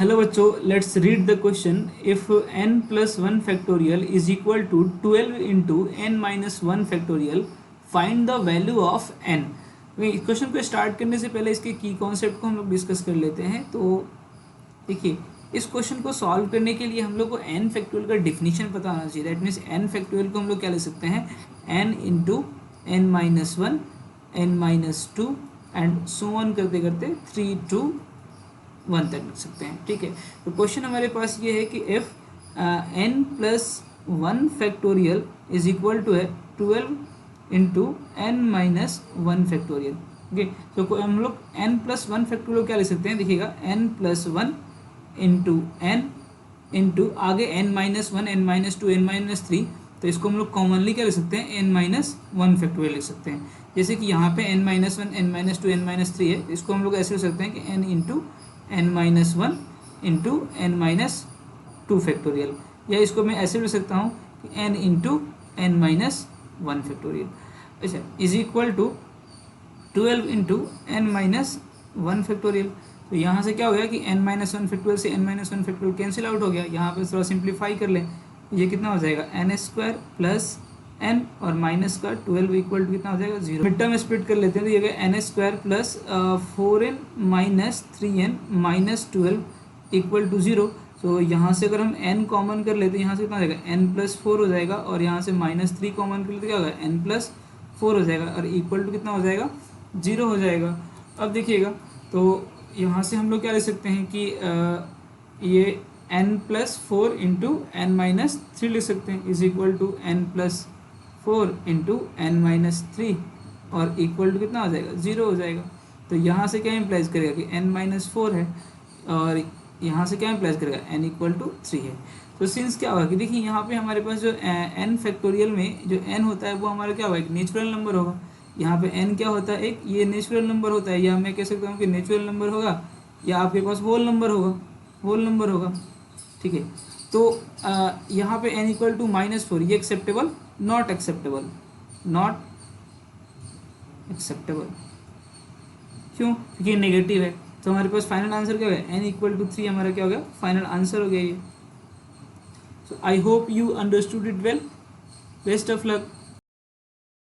Hello बच्चों, let's read the question. If n plus one factorial is equal to 12 into n minus one factorial, find the value of n. इस question को start करने से पहले इसके की concept को हम लोग डिस्कस कर लेते हैं. तो देखिए, इस क्वेश्चन को सॉल्व करने के लिए हम लोग को n फैक्टोरियल का डिफिनीशन पता होना चाहिए. दैट मीन्स n फैक्टोरियल को हम लोग क्या ले सकते हैं, n into n minus one, n minus two and so on करते करते 3 to 1 तक लिख सकते हैं. ठीक है, तो क्वेश्चन हमारे पास ये है कि if n plus one factorial is equal to है 12 into n minus one factorial. Okay, तो हम लोग n प्लस वन फैक्टोरियल क्या ले सकते हैं, देखिएगा n plus one into n into आगे n minus one, n minus two, n minus three. तो इसको हम लोग कॉमनली क्या ले सकते हैं, n माइनस वन फैक्टोरियल लिख सकते हैं. जैसे कि यहाँ पे n minus one, n minus two, n minus three है, इसको हम लोग ऐसे लिख सकते हैं कि n into n minus one into n minus two factorial. या इसको मैं ऐसे लिख सकता हूँ कि n into n minus one factorial. अच्छा, is equal to 12 into n minus one factorial. तो यहाँ से क्या हो गया कि n माइनस वन फैक्टोरियल से n minus one factorial cancel out हो गया. यहाँ पे थोड़ा सिंप्लीफाई कर लें, ये कितना हो जाएगा, एन स्क्वायर प्लस n और माइनस का 12 इक्वल टू कितना हो जाएगा, जीरो. मिड टर्म स्प्लिट कर लेते हैं, तो ये गया n square plus 4n minus 3n minus 12 equal to zero. तो यहाँ से अगर हम n कॉमन कर लेते हैं, यहाँ से कितना हो जाएगा, n प्लस फोर हो जाएगा, और यहाँ से माइनस थ्री कॉमन कर लेते क्या होगा, n प्लस फोर हो जाएगा, और इक्वल टू कितना हो जाएगा, जीरो हो जाएगा. अब देखिएगा, तो यहाँ से हम लोग क्या ले सकते हैं कि ये n plus four into n minus three लिख सकते हैं, is equal to n plus four into n minus three, और इक्वल टू कितना हो जाएगा, जीरो हो जाएगा. तो यहाँ से क्या इम्प्लाइज करेगा कि n माइनस फोर है, और यहाँ से क्या इम्प्लाइज करेगा, n इक्वल टू थ्री है. तो सिंस क्या होगा कि देखिए, यहाँ पे हमारे पास जो n फैक्टोरियल में जो n होता है वो हमारा क्या होगा, एक नेचुरल नंबर होगा. यहाँ पे n क्या होता है, एक ये नेचुरल नंबर होता है, या मैं कह सकता हूँ कि नेचुरल नंबर होगा, या आपके पास होल नंबर होगा, होल नंबर होगा. ठीक है, तो यहाँ पे n equal to minus four, ये acceptable, not acceptable, not acceptable. क्यों, क्योंकि नेगेटिव है. तो हमारे पास फाइनल आंसर क्या होगा, n इक्वल टू थ्री हमारा क्या हो गया, फाइनल आंसर हो गया ये. So I hope you understood it well. Best of luck.